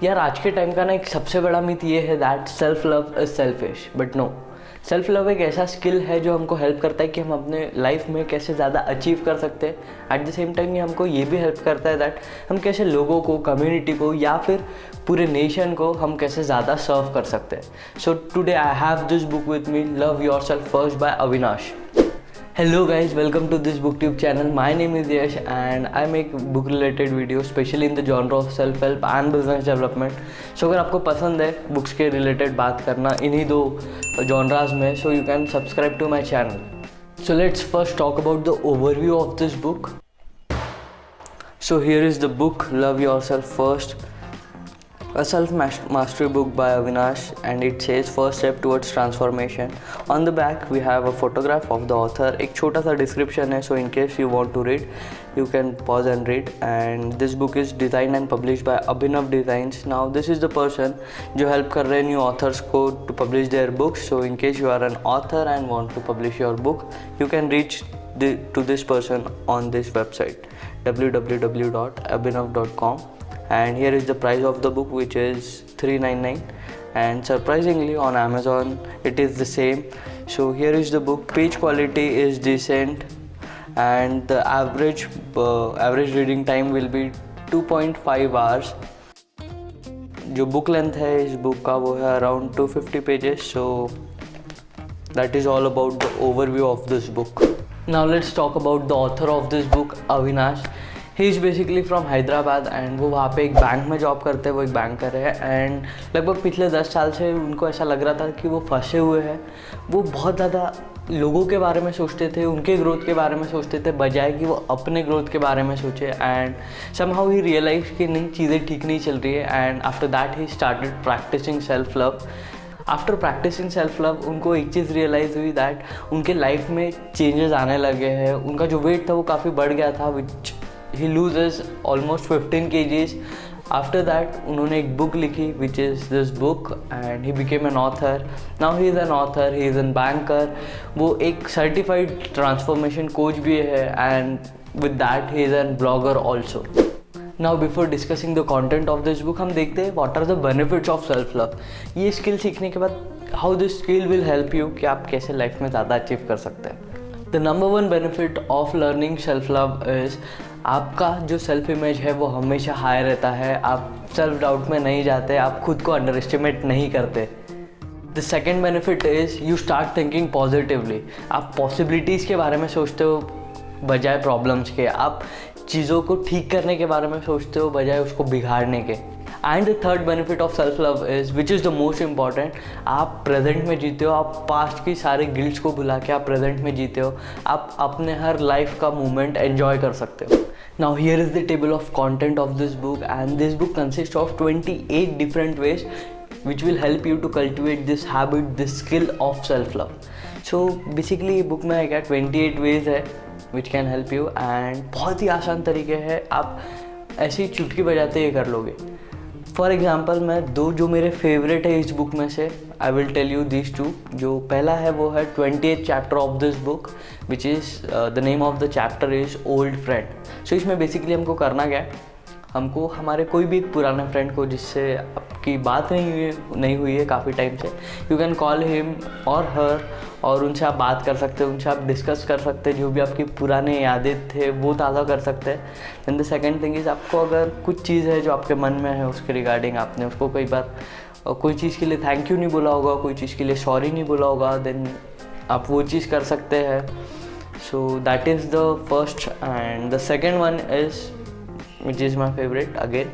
यार आज के टाइम का ना एक सबसे बड़ा मिथ ये है that self love is selfish, but no. Self love एक ऐसा स्किल है जो हमको हेल्प करता है कि हम अपने लाइफ में कैसे ज़्यादा अचीव कर सकते हैं। एट द सेम टाइम ये हमको ये भी हेल्प करता है दैट हम कैसे लोगों को, कम्युनिटी को या फिर पूरे नेशन को हम कैसे ज़्यादा सर्व कर सकते हैं। So today I have this book with me, love yourself first by Avinash. Hello guys, welcome to this booktube channel. My name is Yash and I make book related videos especially in the genre of self help and business development. So अगर आपको पसंद है books के related बात करना इन्हीं दो genres में, so you can subscribe to my channel. So let's first talk about the overview of this book. So here is the book, Love Yourself First, a self-mastery book by Avinash, and it says first step towards transformation. On the back we have a photograph of the author, एक छोटा सा description है, so in case you want to read you can pause and read. And this book is designed and published by Abhinav Designs. Now this is the person जो help कर रहे हैं new authors को to publish their books. So in case you are an author and want to publish your book, you can reach to this person on this website www.abhinav.com. And here is the price of the book, which is $3.99, and surprisingly on Amazon it is the same. So here is the book. Page quality is decent and the average reading time will be 2.5 hours. जो book length है इस book का वो है around 250 pages. So that is all about the overview of this book. Now let's talk about the author of this book, Avinash. He is basically from Hyderabad and वो वहाँ पे एक बैंक में जॉब करते हैं, वो एक बैंकर है। एंड लगभग पिछले 10 साल से उनको ऐसा लग रहा था कि वो फंसे हुए हैं। वो बहुत ज़्यादा लोगों के बारे में सोचते थे, उनके ग्रोथ के बारे में सोचते थे, बजाय कि वो अपने ग्रोथ के बारे में सोचे। एंड समहाउ ही रियलाइज कि नहीं, चीज़ें ठीक नहीं चल रही है। And after that he started practicing self love. After practicing self love उनको एक चीज़ रियलाइज़ हुई दैट उनके लाइफ में चेंजेस आने लगे हैं। उनका जो वेट था वो काफ़ी बढ़ गया था, विच he loses almost 15 kgs. After that उन्होंने एक बुक लिखी which is this book and he became an author. Now he is an author, he is a banker. वो एक certified transformation coach भी है and with that he is a blogger also. Now before discussing the content of this book हम देखते हैं what are the benefits of self love. ये skill सीखने के बाद how this skill will help you कि आप कैसे लाइफ में ज़्यादा अचीव कर सकते हैं. The number one benefit of learning self love is आपका जो सेल्फ इमेज है वो हमेशा हाई रहता है। आप सेल्फ डाउट में नहीं जाते, आप खुद को अंडर एस्टिमेट नहीं करते। The second benefit is you start thinking positively. आप पॉसिबिलिटीज़ के बारे में सोचते हो बजाय प्रॉब्लम्स के। आप चीज़ों को ठीक करने के बारे में सोचते हो बजाय उसको बिगाड़ने के। And the third benefit of self love is which is the most important, आप प्रेजेंट में जीते हो। आप पास्ट की सारे गिल्ट्स को भुला के आप प्रेजेंट में जीते हो। आप अपने हर लाइफ का मोमेंट एन्जॉय कर सकते हो। Now here is the table of content of this book, and this book consists of 28 different ways which will help you to cultivate this habit, this skill of self love. So basically ये book में क्या 28 ways है which can help you, and बहुत ही आसान तरीके हैं, आप ऐसी चुटकी बजाते ये कर लोगे। फॉर एग्ज़ाम्पल मैं दो जो मेरे फेवरेट है इस बुक में से I will tell you this two. जो पहला है वो है 28th chapter of this book which is the name of the chapter is old friend. So इसमें बेसिकली हमको करना क्या है, हमको हमारे कोई भी एक पुराने फ्रेंड को जिससे आपकी बात नहीं हुई है काफ़ी टाइम से, यू कैन कॉल हिम और हर, और उनसे आप बात कर सकते हैं, उनसे आप डिस्कस कर सकते हैं, जो भी आपकी पुराने यादें थे वो ताज़ा कर सकते हैं। And the second thing is आपको अगर कुछ चीज़ है जो आपके मन में है उसके रिगार्डिंग, आपने उसको कई बार कोई चीज़ के लिए थैंक यू नहीं बोला होगा, कोई चीज़ के लिए सॉरी नहीं बोला होगा, देन आप वो चीज़ कर सकते हैं। So that is the first. And the second one is which is my favorite again,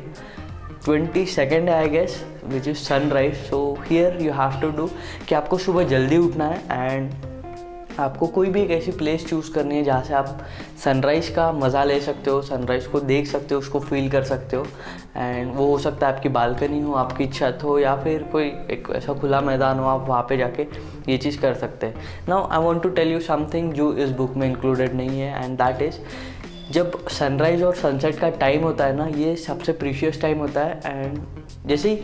22nd I guess, which is sunrise. So here you have to do कि आपको सुबह जल्दी उठना है एंड आपको कोई भी एक ऐसी प्लेस चूज़ करनी है जहाँ से आप सनराइज़ का मज़ा ले सकते हो, सनराइज़ को देख सकते हो, उसको फील कर सकते हो। एंड वो हो सकता है आपकी बालकनी हो, आपकी छत हो, या फिर कोई एक ऐसा खुला मैदान हो, आप वहाँ पे जाके ये चीज़ कर सकते हैं। Now I want to tell you something जो इस बुक में इंक्लूडेड नहीं है, एंड दैट इज़ जब सनराइज़ और सनसेट का टाइम होता है ना, ये सबसे प्रीशियस टाइम होता है। एंड जैसे ही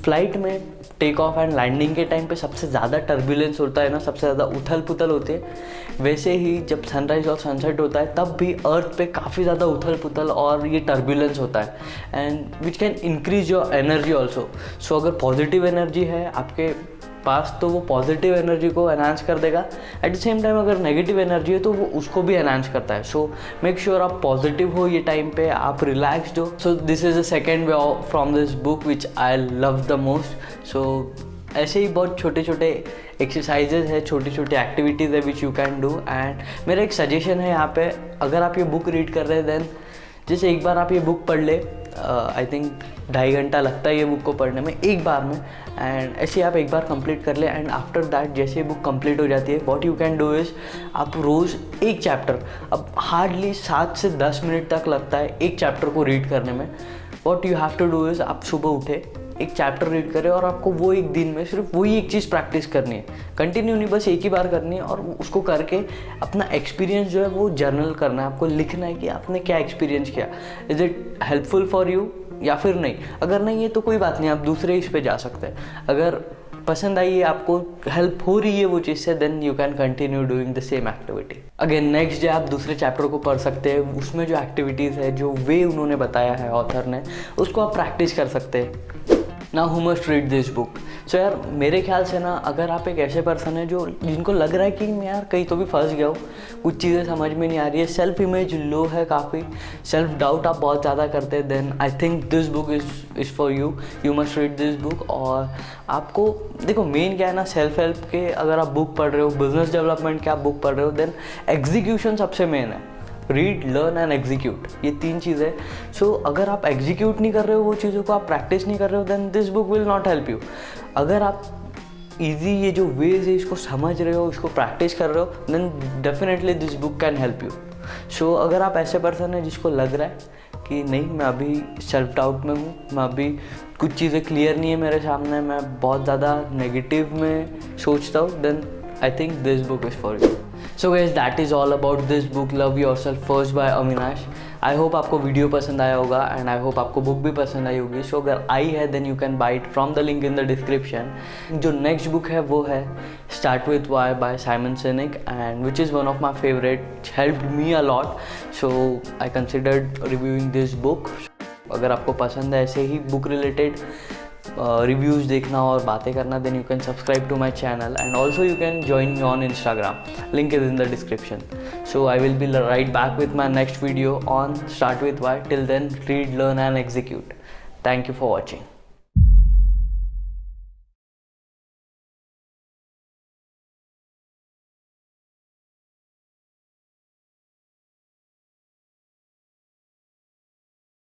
फ्लाइट में टेक ऑफ एंड लैंडिंग के टाइम पे सबसे ज़्यादा टर्बुलेंस होता है ना, सबसे ज़्यादा उथल पुथल होती है, वैसे ही जब सनराइज़ और सनसेट होता है तब भी अर्थ पे काफ़ी ज़्यादा उथल पुथल और ये टर्बुलेंस होता है, and which can increase your energy also. So अगर पॉजिटिव एनर्जी है आपके पास तो वो पॉजिटिव एनर्जी को एनहांस कर देगा, एट द सेम टाइम अगर नेगेटिव एनर्जी है तो वो उसको भी एनहांस करता है। सो मेक श्योर आप पॉजिटिव हो ये टाइम पे, आप रिलैक्सड हो। So this is the second way from this book which I love the most. So ऐसे ही बहुत छोटे छोटे एक्सरसाइजेज है, छोटी छोटी एक्टिविटीज़ है which you can do. And मेरा एक सजेशन है यहाँ पे, अगर आप ये बुक रीड कर रहे हैं देन जैसे एक बार आप ये बुक पढ़ ले, आई थिंक 2.5 घंटा लगता है ये बुक को पढ़ने में एक बार में, एंड ऐसे आप एक बार कंप्लीट कर ले। एंड आफ्टर दैट जैसे ये बुक कंप्लीट हो जाती है, what you can do is आप रोज़ एक चैप्टर, अब हार्डली 7 से 10 मिनट तक लगता है एक चैप्टर को रीड करने में। What you have to do is आप सुबह उठे, एक चैप्टर रीड करें और आपको वो एक दिन में सिर्फ वही एक चीज़ प्रैक्टिस करनी है, कंटिन्यू नहीं, बस एक ही बार करनी है। और उसको करके अपना एक्सपीरियंस जो है वो जर्नल करना है, आपको लिखना है कि आपने क्या एक्सपीरियंस किया, is it helpful for you या फिर नहीं। अगर नहीं है तो कोई बात नहीं, आप दूसरे इस पे जा सकते हैं। अगर पसंद आई है, आपको हेल्प हो रही है वो चीज़ से, then you can continue doing the same activity. Again next day आप दूसरे चैप्टर को पढ़ सकते हैं, उसमें जो एक्टिविटीज़ है, जो वे उन्होंने बताया है ऑथर ने, उसको आप प्रैक्टिस कर सकते हैं। ना who must read this book. So यार मेरे ख्याल से ना, अगर आप एक ऐसे पर्सन है जो जिनको लग रहा है कि मैं यार कहीं तो भी फंस गया हूँ, कुछ चीज़ें समझ में नहीं आ रही है, सेल्फ इमेज लो है, काफ़ी सेल्फ डाउट आप बहुत ज़्यादा करते हैं, then I think this book is for you, you must read this book. और आपको देखो मेन क्या है ना, सेल्फ हेल्प के अगर आप बुक पढ़ रहे हो, बिजनेस डेवलपमेंट के आप बुक पढ़ रहे हो, देन एग्जीक्यूशन सबसे मेन है। रीड, लर्न एंड एग्जीक्यूट, ये 3 चीज़ें। सो अगर आप एग्जीक्यूट नहीं कर रहे हो वो चीज़ों को, आप प्रैक्टिस नहीं कर रहे हो, then this book will not help you. अगर आप ईजी ये जो वेज है इसको समझ रहे हो, इसको प्रैक्टिस कर रहे हो, then definitely this book can help you. So अगर आप ऐसे पर्सन है जिसको लग रहा है कि नहीं मैं अभी सेल्फ डाउट में हूँ, मैं अभी कुछ चीज़ें क्लियर नहीं है मेरे सामने, मैं बहुत ज़्यादा नेगेटिव में सोचता हूँ, then I think this book is for you. So guys, that is all about this book Love Yourself First by Avinash. I hope आपको वीडियो पसंद आया होगा एंड आई होप आपको बुक भी पसंद आई होगी। सो अगर आई है then you can buy it from the link in the description. जो नेक्स्ट बुक है वो है start with why by Simon Sinek, and which is one of my favourite, helped me a lot, so I considered reviewing this book. अगर आपको पसंद है ऐसे ही book related reviews देखना और बातें करना, then you can subscribe to my channel and also you can join me on Instagram, link is in the description. So I will be right back with my next video on Start With Why. Till then, read, learn and execute. Thank you for watching.